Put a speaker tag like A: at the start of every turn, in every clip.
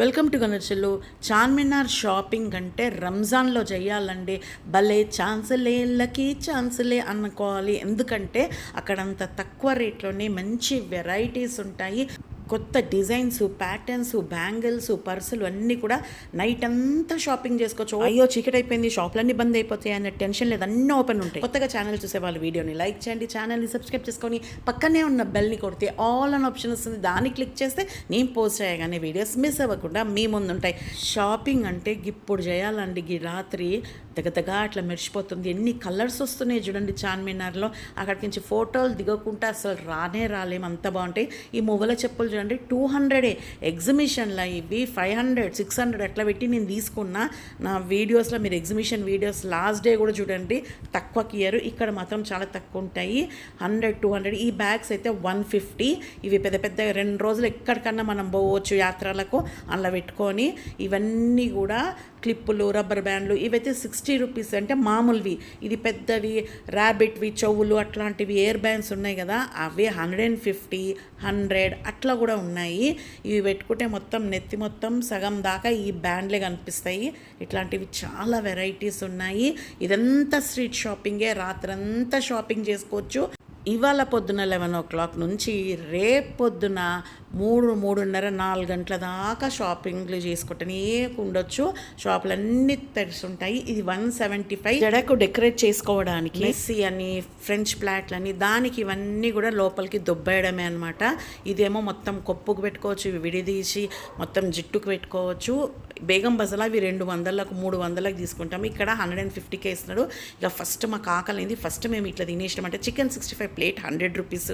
A: Welcome to గనర్చెల్లు. Charminar shopping అంటే రంజాన్లో చేయాలండి. భలే ఛాన్సులే, లక్కీ ఛాన్సులే అనుకోవాలి. ఎందుకంటే అక్కడంత తక్కువ రేట్లోనే మంచి వెరైటీస్ ఉంటాయి. కొత్త డిజైన్స్, ప్యాటర్న్స్, బ్యాంగిల్స్, పర్సులు అన్నీ కూడా నైట్ అంతా షాపింగ్ చేసుకోవచ్చు. అయ్యో చీకటి అయిపోయింది, షాపులన్నీ బంద్ అయిపోతాయి అనే టెన్షన్ లేదు, అన్నీ ఓపెన్ ఉంటాయి. కొత్తగా ఛానల్ చూసే వాళ్ళు వీడియోని లైక్ చేయండి, ఛానల్ని సబ్స్క్రైబ్ చేసుకొని పక్కనే ఉన్న బెల్ని కొడితే ఆల్ అన్ ఆప్షన్ వస్తుంది. దాన్ని క్లిక్ చేస్తే నేను పోస్ట్ చేయగానే వీడియోస్ మిస్ అవ్వకుండా మీ ముందు ఉంటాయి. షాపింగ్ అంటే ఇప్పుడు చేయాలండి. ఈ రాత్రి దగ్గరగా అట్లా మెరిసిపోతుంది. ఎన్ని కలర్స్ వస్తున్నాయి చూడండి చార్మినార్లో. అక్కడికి నుంచి ఫోటోలు దిగకుండా అసలు రాలేము, అంత బాగుంటాయి. ఈ మువ్వల చెప్పులు చూడండి 200 ఎగ్జిబిషన్లో ఇవి 500 600 అట్లా పెట్టి నేను తీసుకున్నా. నా వీడియోస్లో మీరు ఎగ్జిబిషన్ వీడియోస్ లాస్ట్ డే కూడా చూడండి, తక్కువకి ఇయ్యరు. ఇక్కడ మాత్రం చాలా తక్కువ ఉంటాయి, 100 200. ఈ బ్యాగ్స్ అయితే 150. ఇవి పెద్ద పెద్ద 2 రోజులు ఎక్కడికన్నా మనం పోవచ్చు యాత్రలకు, అలా పెట్టుకొని. ఇవన్నీ కూడా క్లిప్పులు, రబ్బర్ బ్యాండ్లు, ఇవైతే 60 రూపీస్ అంటే మామూలువి. ఇది పెద్దవి ర్యాబిట్వి, చెవులు అట్లాంటివి ఎయిర్ బ్యాండ్స్ ఉన్నాయి కదా, అవి 150 100 అట్లా కూడా ఉన్నాయి. ఇవి పెట్టుకుంటే మొత్తం నెత్తి మొత్తం సగం దాకా ఈ బ్యాండ్లే కనిపిస్తాయి. ఇట్లాంటివి చాలా వెరైటీస్ ఉన్నాయి. ఇదంతా స్ట్రీట్ షాపింగే, రాత్రంతా షాపింగ్ చేసుకోవచ్చు. ఇవాళ పొద్దున 11 o'clock నుంచి రేపు పొద్దున 3:30 4 గంటల దాకా షాపింగ్లు చేసుకుంటూనే ఉండొచ్చు. షాపులన్నీ తెరుస్తుంటాయి. ఇది 175. జడకు డెకరేట్ చేసుకోవడానికి మెస్సీ అని, ఫ్రెంచ్ ప్లాట్లని, దానికి ఇవన్నీ కూడా లోపలికి దొబ్బేయడమే అనమాట. ఇదేమో మొత్తం కొప్పుకు పెట్టుకోవచ్చు, ఇవి విడిదీసి మొత్తం జిట్టుకు పెట్టుకోవచ్చు. బేగం బజార్లో ఇవి 200లకు 300లకు తీసుకుంటాము. ఇక్కడ 150కే ఇస్తున్నాడు. ఇక ఫస్ట్ మాకు ఆకలింది, ఫస్ట్ మేము ఇట్లా తినేసినాం. అంటే చికెన్ 65 ప్లేట్ 100 రూపీస్,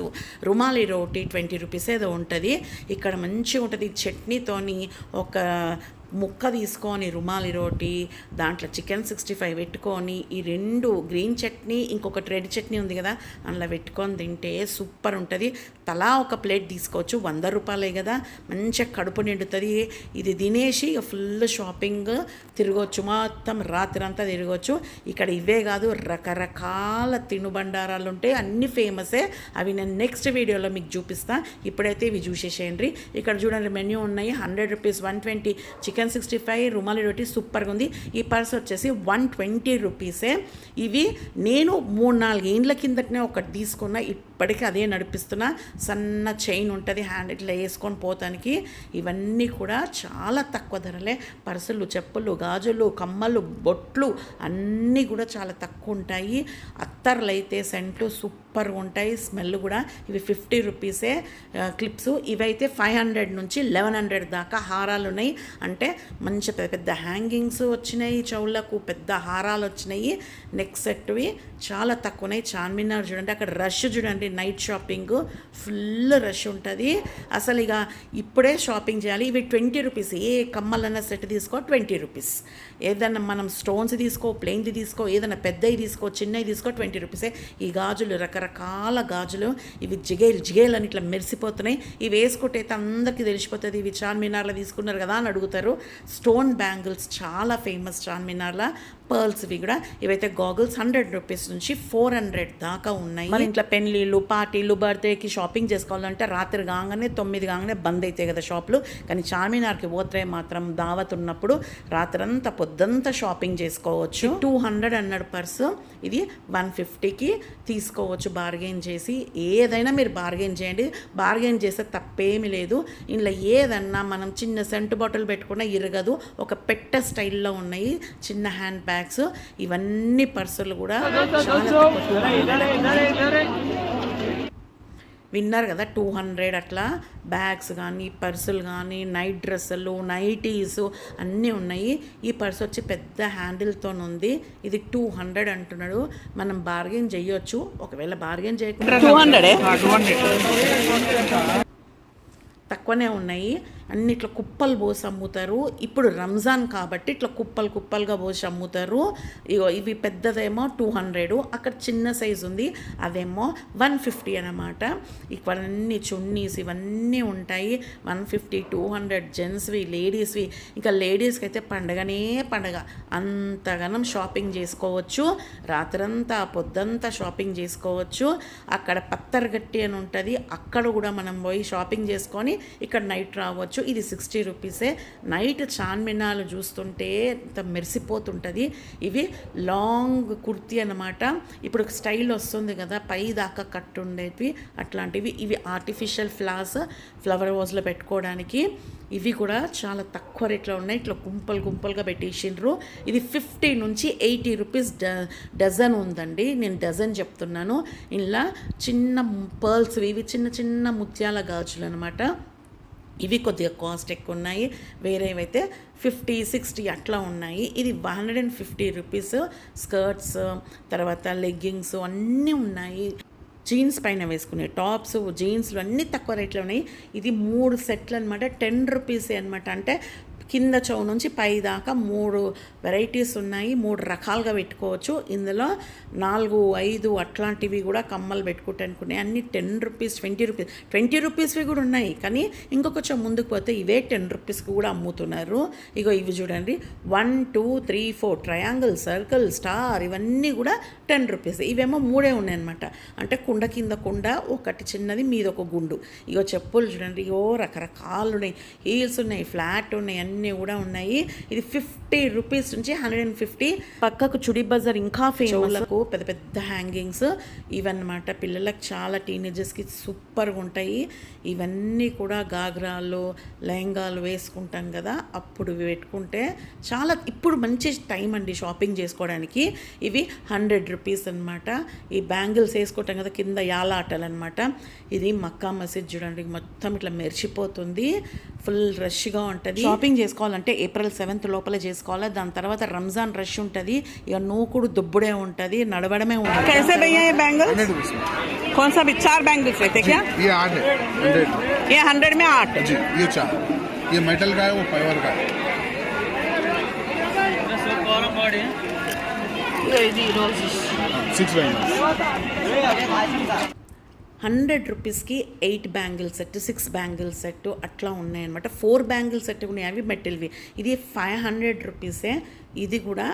A: రుమాలి రోటీ 20 రూపీస్ ఏదో ఉంటుంది. ఇక్కడ మంచిగా ఉంటుంది. చట్నీతోని ఒక ముక్క తీసుకొని రుమాలి రోటీ, దాంట్లో చికెన్ 65 పెట్టుకొని, ఈ 2 గ్రీన్ చట్నీ, ఇంకొకటి రెడ్ చట్నీ ఉంది కదా, అందులో పెట్టుకొని తింటే సూపర్ ఉంటుంది. తలా ఒక ప్లేట్ తీసుకోవచ్చు, 100 రూపాయలే కదా, మంచిగా కడుపు నిండుతుంది. ఇది తినేసి ఫుల్ షాపింగ్ తిరగవచ్చు, మొత్తం రాత్రి అంతా తిరగవచ్చు. ఇక్కడ ఇవే కాదు, రకరకాల తినుబండారాలు ఉంటాయి, అన్ని ఫేమసే. అవి నేను నెక్స్ట్ వీడియోలో మీకు చూపిస్తాను. ఇప్పుడైతే ఇవి చూసేసేయండి. ఇక్కడ చూడండి మెన్యూ ఉన్నాయి. 100 రూపీస్ 120 చికెన్ 65 రుమాలి రోటీ సూపర్గా ఉంది. ఈ పర్స్ వచ్చేసి 120 రూపీసే. ఇవి నేను 3-4 ఏండ్ల కిందటనే ఒకటి తీసుకున్నా, ఇప్పటికీ అదే నడిపిస్తున్నా. సన్న చైన్ ఉంటుంది, హ్యాండ్ ఇట్లా వేసుకొని పోతానికి. ఇవన్నీ కూడా చాలా తక్కువ ధరలే. పర్సులు, చెప్పులు, గాజులు, కమ్మలు, బొట్లు అన్నీ కూడా చాలా తక్కువ ఉంటాయి. అత్తర్లు అయితే సెంట్లు సూపర్గా ఉంటాయి, స్మెల్ కూడా. ఇవి 50 రూపీసే క్లిప్స్. ఇవైతే 500 నుంచి 1100 దాకా హారాలు ఉన్నాయి. అంటే మంచి పెద్ద పెద్ద హ్యాంగింగ్స్ వచ్చినాయి, చెవులకు పెద్ద హారాలు వచ్చినాయి. నెక్ సెట్వి చాలా తక్కువనాయి. చార్మినార్ చూడండి, అక్కడ రష్ చూడండి, నైట్ షాపింగ్ ఫుల్ రష్ ఉంటుంది. అసలు ఇక ఇప్పుడే షాపింగ్ చేయాలి. ఇవి 20 రూపీస్. ఏ కమ్మలన్న సెట్ తీసుకో 20 రూపీస్. ఏదన్నా మనం స్టోన్స్ తీసుకో, ప్లెయిన్ది తీసుకో, ఏదైనా పెద్దవి తీసుకో, చిన్నవి తీసుకో 20 రూపీసే. ఈ గాజులు రకరకాల గాజులు, ఇవి జిగేల్ అని ఇట్లా మెరిసిపోతున్నాయి. ఇవి వేసుకుంటే అయితే అందరికీ తెలిసిపోతుంది ఇవి చార్మినార్లో తీసుకున్నారు కదా అని అడుగుతారు. స్టోన్ బ్యాంగిల్స్ చాలా ఫేమస్ చార్మినార్లో. పర్ల్స్ ఇవి కూడా. ఇవైతే గాగుల్స్ 100 రూపీస్ నుంచి 400 దాకా ఉన్నాయి. మన ఇంట్లో పెళ్ళిళ్ళు, పార్టీలు, బర్త్డేకి షాపింగ్ చేసుకోవాలంటే రాత్రి కాగానే 9 కాగానే బంద్ అవుతాయి కదా షాపులు. కానీ చార్మినార్కి పోతే మాత్రం దావత్ ఉన్నప్పుడు రాత్రంతా పొద్దంతా షాపింగ్ చేసుకోవచ్చు. 200 అన్నాడు పర్సు, ఇది 150కి తీసుకోవచ్చు బార్గెన్ చేసి. ఏదైనా మీరు బార్గెన్ చేయండి, బార్గెన్ చేస్తే తప్పేమీ లేదు. ఇంట్లో ఏదన్నా మనం చిన్న సెంటు బాటిల్ పెట్టుకున్నా ఇరగదు. ఒక పెట్ట స్టైల్లో ఉన్నాయి చిన్న హ్యాండ్ బ్యాగ్స్. ఇవన్నీ పర్సులు కూడా విన్నారు కదా, 200 అట్లా బ్యాగ్స్ కానీ, పర్సులు కానీ, నైట్ డ్రెస్సులు, నైటీస్ అన్నీ ఉన్నాయి. ఈ పర్స్ వచ్చి పెద్ద హ్యాండిల్తో ఉంది. ఇది 200 అంటున్నాడు. మనం బార్గెన్ చేయొచ్చు. ఒకవేళ బార్గెన్ చేయకుండా 200 తక్కువనే ఉన్నాయి. అన్ని ఇట్లా కుప్పలు పోసి అమ్ముతారు. ఇప్పుడు రంజాన్ కాబట్టి ఇట్లా కుప్పలుగా పోసి అమ్ముతారు. ఇవి పెద్దదేమో 200, అక్కడ చిన్న సైజు ఉంది అదేమో 150 అన్నమాట. ఇక్కడ అన్ని చున్నీస్ ఇవన్నీ ఉంటాయి. 150 200 జెంట్స్వి, లేడీస్వి. ఇంకా లేడీస్కి అయితే పండగనే పండగ, అంతగానం షాపింగ్ చేసుకోవచ్చు. రాత్రంతా పొద్దంతా షాపింగ్ చేసుకోవచ్చు. అక్కడ పత్తర్గట్టి అని ఉంటుంది, అక్కడ కూడా మనం పోయి షాపింగ్ చేసుకొని ఇక్కడ నైట్ రావచ్చు. రావచ్చు. ఇది 60 రూపీసే. నైట్ చార్మినార్లు చూస్తుంటే ఇంత మెరిసిపోతుంటుంది. ఇవి లాంగ్ కుర్తీ అన్నమాట. ఇప్పుడు స్టైల్ వస్తుంది కదా, పై దాకా కట్టు ఉండేవి అట్లాంటివి. ఇవి ఆర్టిఫిషియల్ ఫ్లవర్ వాజ్లో పెట్టుకోవడానికి. ఇవి కూడా చాలా తక్కువ రేట్లో ఉన్నాయి. ఇట్లా గుంపలుగా పెట్టేసిండ్రు. ఇది 50 నుంచి 80 రూపీస్ డజన్ ఉందండి. నేను డజన్ చెప్తున్నాను. ఇలా చిన్న పర్ల్స్, ఇవి చిన్న ముత్యాల గాజులు అనమాట. ఇవి కొద్దిగా కాస్ట్ ఎక్కువ ఉన్నాయి. వేరేవైతే 50, 60 అట్లా ఉన్నాయి. ఇది 150 రూపీస్. స్కర్ట్స్, తర్వాత లెగ్గింగ్స్ అన్నీ ఉన్నాయి. జీన్స్ పైన వేసుకునే టాప్స్, జీన్స్లు అన్నీ తక్కువ రేట్లో ఉన్నాయి. ఇది 3 సెట్లు అనమాట. 10 రూపీసే అనమాట. అంటే కింద చౌ నుంచి పై దాకా 3 వెరైటీస్ ఉన్నాయి. 3 రకాలుగా పెట్టుకోవచ్చు. ఇందులో 4, 5 అట్లాంటివి కూడా కమ్మలు పెట్టుకుంటానుకున్నాయి. అన్నీ 10 రూపీస్, 20 రూపీస్వి కూడా ఉన్నాయి. కానీ ఇంకొంచెం ముందుకు పోతే ఇవే 10 రూపీస్కి కూడా అమ్ముతున్నారు. ఇగో ఇవి చూడండి, 1, 2, 3, 4 ట్రయాంగిల్, సర్కిల్, స్టార్, ఇవన్నీ కూడా 10 రూపీస్. ఇవేమో 3 ఉన్నాయి అనమాట. అంటే కుండ కింద కుండ, ఒకటి చిన్నది, మీద ఒక గుండు. ఇగో చెప్పులు చూడండి, ఇగో రకరకాలు ఉన్నాయి. హీల్స్ ఉన్నాయి, ఫ్లాట్ ఉన్నాయి, అన్నీ కూడా ఉన్నాయి. ఇది 50 రూపీస్ నుంచి 150. పక్కకు చుడి బజార్ ఇంకా ఫేమస్. పెద్ద పెద్ద హ్యాంగింగ్స్ ఇవన్నమాట. పిల్లలకు చాలా టీనేజర్స్కి సూపర్గా ఉంటాయి. ఇవన్నీ కూడా గాగ్రాలు, లెహంగాలు వేసుకుంటాం కదా, అప్పుడు పెట్టుకుంటే చాలా ఇప్పుడు మంచి టైం అండి షాపింగ్ చేసుకోవడానికి. ఇవి 100 రూపీస్ అనమాట. ఈ బ్యాంగిల్స్ వేసుకుంటాం కదా, కింద యాలాటలు అనమాట. ఇది మక్కా మసీద్ చూడండి, మొత్తం ఇట్లా మెరిచిపోతుంది. ఫుల్ రష్గా ఉంటుంది. షాపింగ్ చేసుకోవాలంటే April 7th లోపల చేసుకోవాలి. దాని తర్వాత రంజాన్ రష్ ఉంటుంది. ఇక నూకుడు దుబ్బుడే ఉంటుంది, నడవడమే ఉంటుంది.
B: कैसे भैया ये बैंगल्स? 100 रुपीस। कौन सा भी 4 बैंगल्स लेते क्या?
C: ये 8 है, 100
B: ये 100 में 8
C: जी। ये 4, ये मेटल का है, वो फाइबर का है।
B: ये जी रोज़ेस
C: 6 बैंगल्स।
A: 100 రూపీస్కి 8 బ్యాంగిల్ సెట్, 6 బ్యాంగిల్ సెట్ అట్లా ఉన్నాయన్నమాట. 4 బ్యాంగిల్ సెట్ ఉన్నాయి, అవి మెటల్వి. ఇది 500 రూపీసే. ఇది కూడా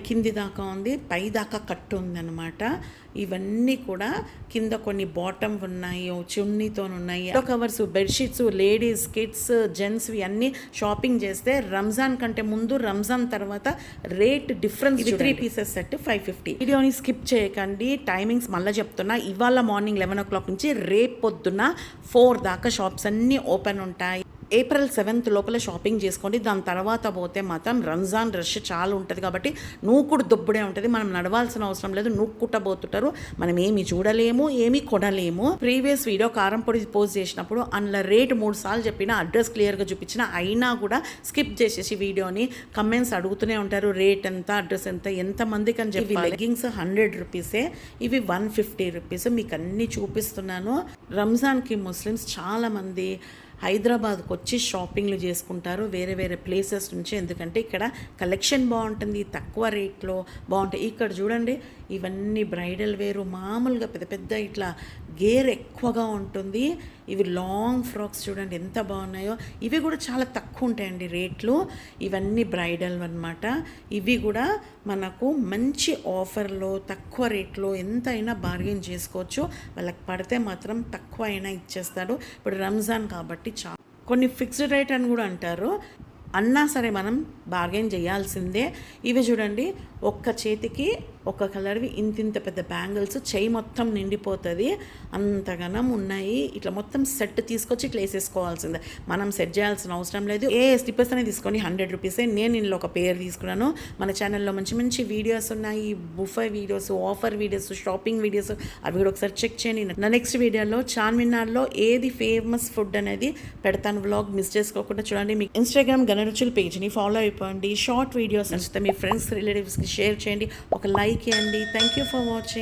A: కింది దాకా ఉంది, పై దాకా కట్టు ఉందన్నమాట. ఇవన్నీ కూడా కింద కొన్ని బాటమ్ ఉన్నాయి, చున్నీతో ఉన్నాయి. కవర్స్, బెడ్షీట్స్, లేడీస్, కిడ్స్, జెంట్స్వి అన్నీ షాపింగ్ చేస్తే రంజాన్ కంటే ముందు, రంజాన్ తర్వాత రేట్ డిఫరెన్స్. 3 pieces set 550. వీడియోని స్కిప్ చేయకండి. టైమింగ్స్ మళ్ళీ చెప్తున్నా. ఇవాళ మార్నింగ్ 11 o'clock నుంచి రేపు పొద్దున్న 4 దాకా షాప్స్ అన్నీ ఓపెన్ ఉంటాయి. April 7th లోపల షాపింగ్ చేసుకోండి. దాని తర్వాత పోతే మాత్రం రంజాన్ రష్ చాలా ఉంటుంది కాబట్టి నూకుడు దుబ్బుడే ఉంటుంది. మనం నడవాల్సిన అవసరం లేదు, నూక్కుంటబోతుంటారు. మనం ఏమి చూడలేము, ఏమి కొనలేము. ప్రీవియస్ వీడియో కారం పొడి పోస్ట్ చేసినప్పుడు అందులో రేట్ 3 సార్లు చెప్పిన, అడ్రస్ క్లియర్గా చూపించిన, అయినా కూడా స్కిప్ చేసేసి వీడియోని కమెంట్స్ అడుగుతూనే ఉంటారు. రేట్ ఎంత, అడ్రస్ ఎంత, ఎంతమందికి అని చెప్పి. లెగ్గింగ్స్ 100 రూపీసే. ఇవి 150 రూపీస్. మీకు అన్నీ చూపిస్తున్నాను. రంజాన్కి ముస్లిమ్స్ చాలామంది హైదరాబాద్కి వచ్చి షాపింగ్లు చేసుకుంటారు వేరే ప్లేసెస్ నుంచి. ఎందుకంటే ఇక్కడ కలెక్షన్ బాగుంటుంది, తక్కువ రేట్లో బాగుంటాయి. ఇక్కడ చూడండి, ఇవన్నీ బ్రైడల్ వేరు, మామూలుగా పెద్ద ఇట్లా గేర్ ఎక్కువగా ఉంటుంది. ఇవి లాంగ్ ఫ్రాక్స్ చూడండి ఎంత బాగున్నాయో. ఇవి కూడా చాలా తక్కువ ఉంటాయండి రేట్లు. ఇవన్నీ బ్రైడల్ అన్నమాట. ఇవి కూడా మనకు మంచి ఆఫర్లో, తక్కువ రేట్లో ఎంతైనా బార్గెన్ చేసుకోవచ్చు. వాళ్ళకి పడితే మాత్రం తక్కువ అయినా ఇచ్చేస్తాడు. ఇప్పుడు రంజాన్ కాబట్టి కొన్ని ఫిక్స్డ్ రేట్ అని కూడా అంటారు. అన్నా సరే మనం బార్గెన్ చేయాల్సిందే. ఇవి చూడండి, ఒక్క చేతికి ఒక కలర్వి ఇంత పెద్ద బ్యాంగిల్స్, చెయ్యి మొత్తం నిండిపోతుంది, అంతగానం ఉన్నాయి. ఇట్లా మొత్తం సెట్ తీసుకొచ్చి ఇట్లా వేసేసుకోవాల్సిందే. మనం సెట్ చేయాల్సిన అవసరం లేదు. ఏ స్లిప్పర్స్ అనేది తీసుకొని 100 రూపీసే. నేను ఇందులో ఒక పేర్ తీసుకున్నాను. మన ఛానల్లో మంచి వీడియోస్ ఉన్నాయి, buffet videos, offer videos, shopping videos, అవి కూడా ఒకసారి చెక్ చేయండి. నా నెక్స్ట్ వీడియోలో చార్మినార్లో ఏది ఫేమస్ ఫుడ్ అనేది పెడతాను. వ్లాగ్ మిస్ చేసుకోకుండా చూడండి. మీకు ఇన్స్టాగ్రామ్ గణరుచుల పేజ్ని ఫాలో అయిపోండి. షార్ట్ వీడియోస్ నచ్చితే మీ ఫ్రెండ్స్, రిలేటివ్స్కి షేర్ చేయండి. ఒక లైక్ చేయండి. Thank you for watching.